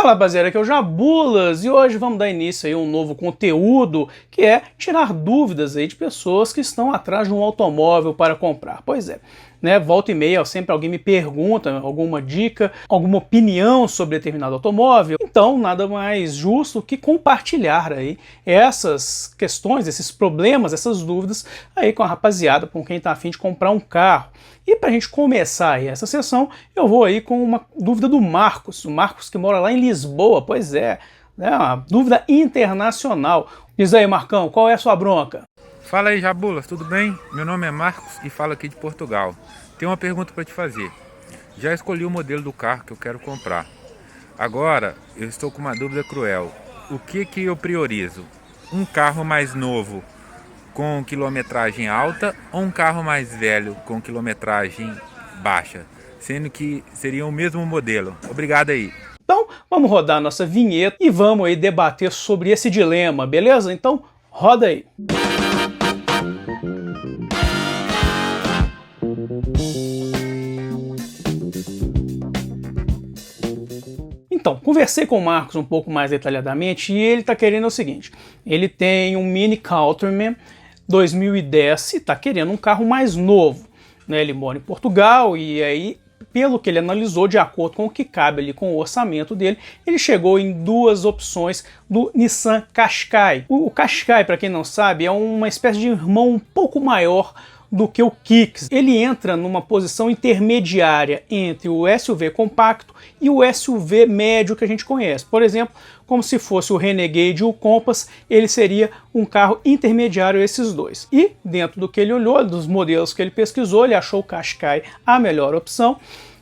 Fala rapaziada, aqui é o Jabulas e hoje vamos dar início aí a um novo conteúdo que é tirar dúvidas aí de pessoas que estão atrás de um automóvel para comprar. Pois é, né, volta e meia sempre alguém me pergunta alguma dica, alguma opinião sobre determinado automóvel, então nada mais justo que compartilhar aí essas questões, esses problemas, essas dúvidas aí com a rapaziada, com quem está a fim de comprar um carro. E para a gente começar aí essa sessão, eu vou aí com uma dúvida do Marcos, o Marcos que mora lá em Lisboa, pois é, né, uma dúvida internacional. Diz aí, Marcão, qual é a sua bronca? Fala aí, Jabulas, tudo bem? Meu nome é Marcos e falo aqui de Portugal. Tenho uma pergunta para te fazer. Já escolhi o modelo do carro que eu quero comprar. Agora, eu estou com uma dúvida cruel. O que eu priorizo? Um carro mais novo com quilometragem alta ou um carro mais velho com quilometragem baixa? Sendo que seria o mesmo modelo. Obrigado aí. Então, vamos rodar a nossa vinheta e vamos aí debater sobre esse dilema, beleza? Então, roda aí. Então, conversei com o Marcos um pouco mais detalhadamente e ele está querendo o seguinte, ele tem um Mini Countryman 2010 e está querendo um carro mais novo, né? Ele mora em Portugal e aí, pelo que ele analisou, de acordo com o que cabe ali com o orçamento dele, ele chegou em duas opções do Nissan Qashqai. O Qashqai, para quem não sabe, é uma espécie de irmão um pouco maior do que o Kicks. Ele entra numa posição intermediária entre o SUV compacto e o SUV médio que a gente conhece. Por exemplo, como se fosse o Renegade e o Compass, ele seria um carro intermediário esses dois. E dentro do que ele olhou, dos modelos que ele pesquisou, ele achou o Qashqai a melhor opção.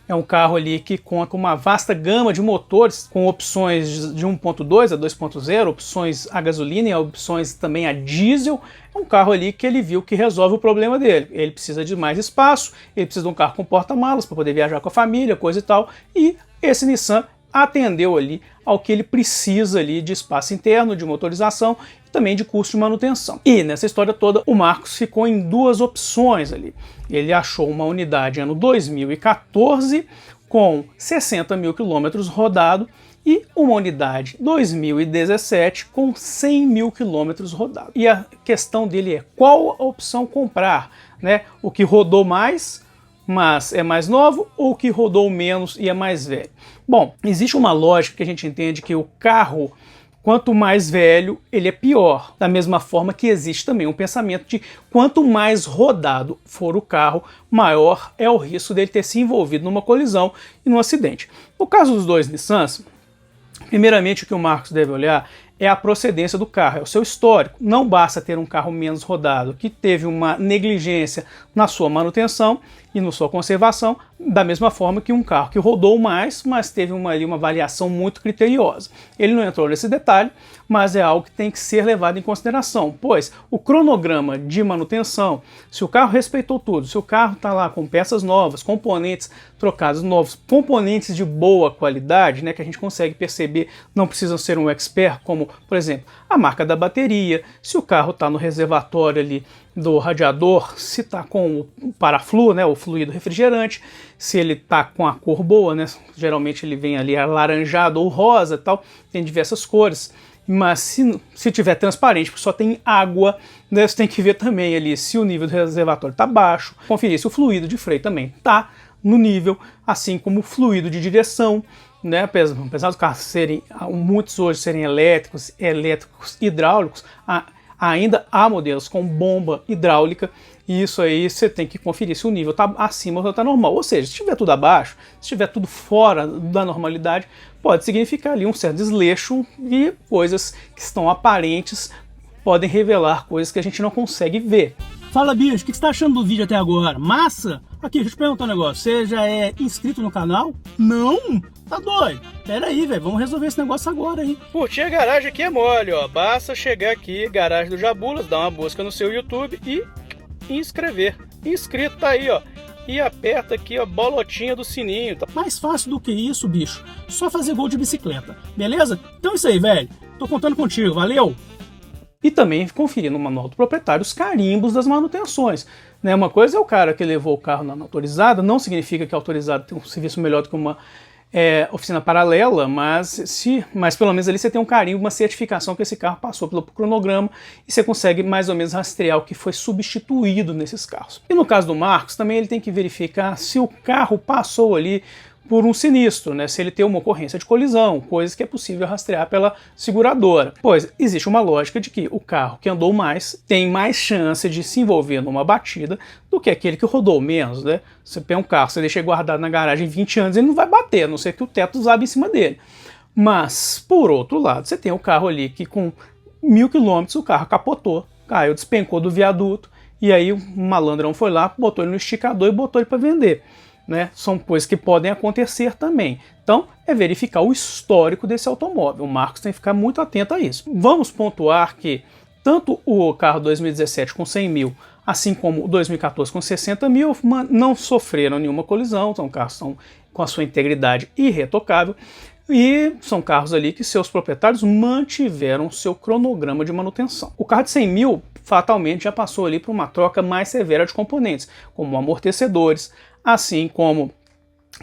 É um carro ali que conta com uma vasta gama de motores, com opções de 1.2 a 2.0, opções a gasolina e opções também a diesel. É um carro ali que ele viu que resolve o problema dele. Ele precisa de mais espaço, ele precisa de um carro com porta-malas para poder viajar com a família, coisa e tal. E esse Nissan atendeu ali ao que ele precisa ali de espaço interno, de motorização e também de custo de manutenção. E nessa história toda o Marcos ficou em duas opções ali. Ele achou uma unidade ano 2014 com 60 mil quilômetros rodado e uma unidade 2017 com 100 mil quilômetros rodados. E a questão dele é qual a opção comprar, né? O que rodou mais, mas é mais novo, ou o que rodou menos e é mais velho? Bom, existe uma lógica que a gente entende que o carro, quanto mais velho, ele é pior. Da mesma forma que existe também um pensamento de quanto mais rodado for o carro, maior é o risco dele ter se envolvido numa colisão e num acidente. No caso dos dois Nissans, primeiramente o que o Marcos deve olhar é a procedência do carro, é o seu histórico. Não basta ter um carro menos rodado, que teve uma negligência na sua manutenção e na sua conservação, da mesma forma que um carro que rodou mais, mas teve uma variação muito criteriosa. Ele não entrou nesse detalhe, mas é algo que tem que ser levado em consideração, pois o cronograma de manutenção, se o carro respeitou tudo, se o carro está lá com peças novas, componentes trocados novos, componentes de boa qualidade, né, que a gente consegue perceber, não precisam ser um expert, como, por exemplo, a marca da bateria, se o carro está no reservatório ali do radiador, se está com o paraflu, né, o fluido refrigerante, se ele está com a cor boa, né, geralmente ele vem ali alaranjado ou rosa e tal, tem diversas cores, mas se tiver transparente, porque só tem água, né, você tem que ver também ali se o nível do reservatório está baixo, conferir se o fluido de freio também está no nível, assim como o fluido de direção, né, apesar dos carros serem, muitos hoje serem elétricos hidráulicos, ainda há modelos com bomba hidráulica e isso aí você tem que conferir se o nível está acima ou está normal. Ou seja, se estiver tudo abaixo, se estiver tudo fora da normalidade, pode significar ali um certo desleixo e coisas que estão aparentes podem revelar coisas que a gente não consegue ver. Fala, bicho, o que você tá achando do vídeo até agora? Massa? Aqui, deixa eu te perguntar um negócio. Você já é inscrito no canal? Não? Tá doido? Pera aí, velho. Vamos resolver esse negócio agora, hein? Curtir a garagem aqui é mole, ó. Basta chegar aqui, Garagem do Jabulas, dar uma busca no seu YouTube e inscrever. Inscrito tá aí, ó. E aperta aqui a bolotinha do sininho. Tá? Mais fácil do que isso, bicho. Só fazer gol de bicicleta, beleza? Então é isso aí, velho. Tô contando contigo, valeu! E também conferir no manual do proprietário os carimbos das manutenções. Né? Uma coisa é o cara que levou o carro na autorizada, não significa que a autorizada tem um serviço melhor do que uma oficina paralela, mas pelo menos ali você tem um carimbo, uma certificação que esse carro passou pelo cronograma e você consegue mais ou menos rastrear o que foi substituído nesses carros. E no caso do Marcos, também ele tem que verificar se o carro passou ali por um sinistro, né? Se ele tem uma ocorrência de colisão, coisas que é possível rastrear pela seguradora. Pois existe uma lógica de que o carro que andou mais tem mais chance de se envolver numa batida do que aquele que rodou menos, né? Você pega um carro, você deixa ele guardado na garagem 20 anos, ele não vai bater, a não ser que o teto zabe em cima dele. Mas, por outro lado, você tem o carro ali que com 1000 km o carro capotou, caiu, despencou do viaduto, e aí um malandrão foi lá, botou ele no esticador e botou ele para vender. Né? São coisas que podem acontecer também. Então, é verificar o histórico desse automóvel. O Marcos tem que ficar muito atento a isso. Vamos pontuar que tanto o carro 2017 com 100 mil, assim como o 2014 com 60 mil, não sofreram nenhuma colisão, são carros que estão com a sua integridade irretocável, e são carros ali que seus proprietários mantiveram seu cronograma de manutenção. O carro de 100 mil fatalmente já passou ali por uma troca mais severa de componentes, como amortecedores, assim como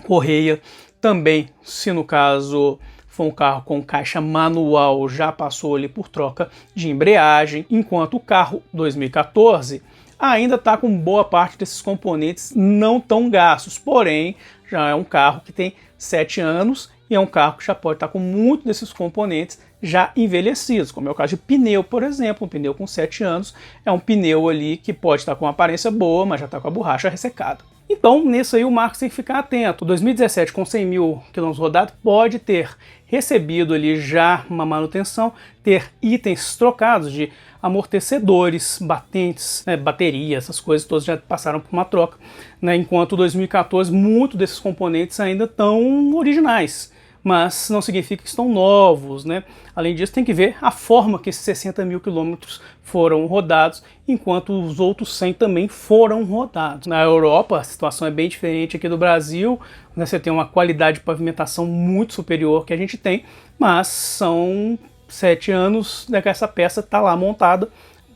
correia. Também, se no caso for um carro com caixa manual, já passou ali por troca de embreagem, enquanto o carro 2014 ainda está com boa parte desses componentes não tão gastos, porém já é um carro que tem 7 anos e é um carro que já pode estar com muito desses componentes já envelhecidos, como é o caso de pneu, por exemplo. Um pneu com 7 anos é um pneu ali que pode estar com uma aparência boa, mas já está com a borracha ressecada. Então, nisso aí o Marcos tem que ficar atento. O 2017 com 100 mil quilômetros rodados pode ter recebido ali já uma manutenção, ter itens trocados de amortecedores, batentes, né, bateria, essas coisas todas já passaram por uma troca, né, enquanto o 2014 muitos desses componentes ainda estão originais, mas não significa que estão novos, né? Além disso, tem que ver a forma que esses 60 mil quilômetros foram rodados, enquanto os outros 100 também foram rodados. Na Europa, a situação é bem diferente aqui do Brasil, né? Você tem uma qualidade de pavimentação muito superior que a gente tem, mas são 7 anos, né, que essa peça está lá montada,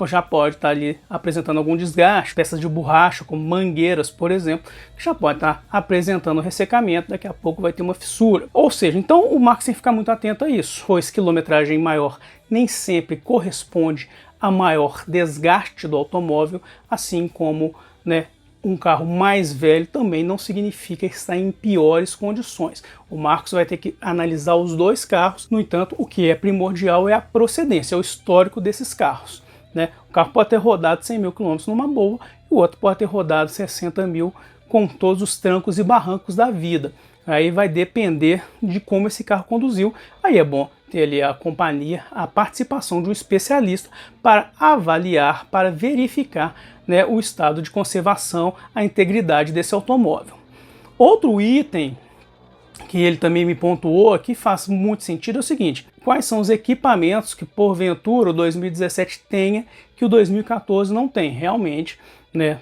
já pode estar ali apresentando algum desgaste, peças de borracha, como mangueiras, por exemplo, que já pode estar apresentando ressecamento, daqui a pouco vai ter uma fissura. Ou seja, então o Marcos tem que ficar muito atento a isso, pois quilometragem maior nem sempre corresponde a maior desgaste do automóvel, assim como, né, um carro mais velho também não significa estar em piores condições. O Marcos vai ter que analisar os dois carros, no entanto, o que é primordial é a procedência, é o histórico desses carros. Né? O carro pode ter rodado 100 mil quilômetros numa boa e o outro pode ter rodado 60 mil com todos os trancos e barrancos da vida. Aí vai depender de como esse carro conduziu. Aí é bom ter ali a companhia, a participação de um especialista para avaliar, para verificar, né, o estado de conservação, a integridade desse automóvel. Outro item que ele também me pontuou, que faz muito sentido, é o seguinte: quais são os equipamentos que porventura o 2017 tenha que o 2014 não tem? Realmente, né,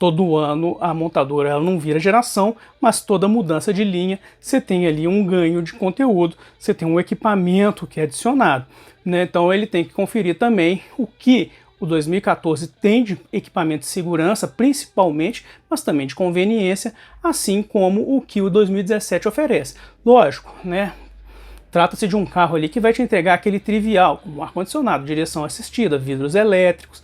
todo ano a montadora ela não vira geração, mas toda mudança de linha você tem ali um ganho de conteúdo, você tem um equipamento que é adicionado, né? Então ele tem que conferir também o que o 2014 tem de equipamento de segurança, principalmente, mas também de conveniência, assim como o que o 2017 oferece. Lógico, né? Trata-se de um carro ali que vai te entregar aquele trivial, como ar-condicionado, direção assistida, vidros elétricos,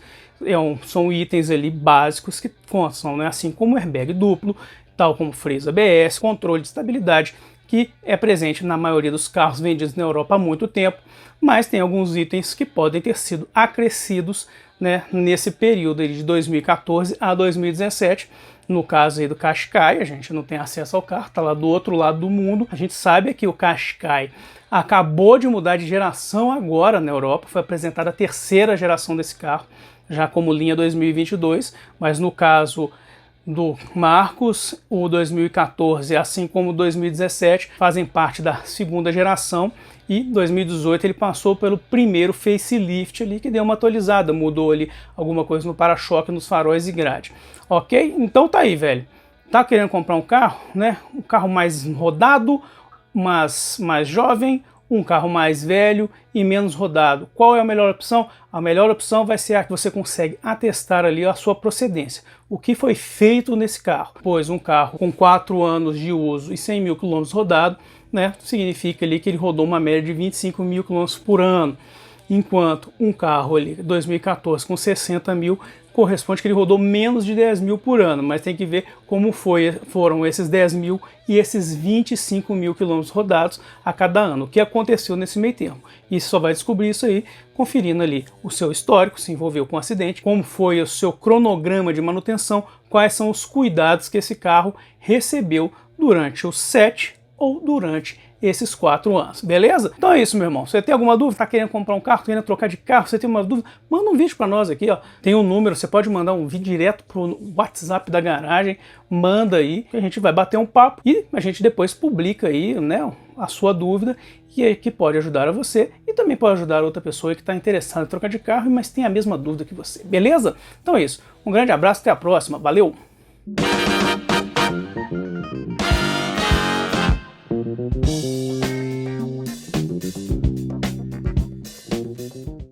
são itens ali básicos que constam, né? Assim como airbag duplo, tal como freios ABS, controle de estabilidade, que é presente na maioria dos carros vendidos na Europa há muito tempo, mas tem alguns itens que podem ter sido acrescidos, né, nesse período de 2014 a 2017. No caso aí do Qashqai, a gente não tem acesso ao carro, está lá do outro lado do mundo. A gente sabe que o Qashqai acabou de mudar de geração agora na Europa, foi apresentada a terceira geração desse carro, já como linha 2022, mas no caso do Marcos, o 2014, assim como o 2017, fazem parte da segunda geração, e 2018 ele passou pelo primeiro facelift ali, que deu uma atualizada, mudou ali alguma coisa no para-choque, nos faróis e grade. Ok? Então tá aí, velho. Tá querendo comprar um carro, né? Um carro mais rodado, mas mais jovem, um carro mais velho e menos rodado. Qual é a melhor opção? A melhor opção vai ser a que você consegue atestar ali a sua procedência. O que foi feito nesse carro? Pois um carro com 4 anos de uso e 100 mil quilômetros rodado né, significa ali que ele rodou uma média de 25 mil km por ano, enquanto um carro ali 2014 com 60 mil corresponde que ele rodou menos de 10 mil por ano, mas tem que ver como foram esses 10 mil e esses 25 mil quilômetros rodados a cada ano, o que aconteceu nesse meio termo. E você só vai descobrir isso aí conferindo ali o seu histórico, se envolveu com um acidente, como foi o seu cronograma de manutenção, quais são os cuidados que esse carro recebeu durante os 7 ou durante esses 4 anos, beleza? Então é isso, meu irmão. Você tem alguma dúvida? Tá querendo comprar um carro, tá querendo trocar de carro, você tem uma dúvida? Manda um vídeo para nós aqui, ó. Tem um número, você pode mandar um vídeo direto pro WhatsApp da garagem, manda aí, que a gente vai bater um papo e a gente depois publica aí, né, a sua dúvida, que pode ajudar a você e também pode ajudar outra pessoa que está interessada em trocar de carro, mas tem a mesma dúvida que você, beleza? Então é isso. Um grande abraço, até a próxima, valeu!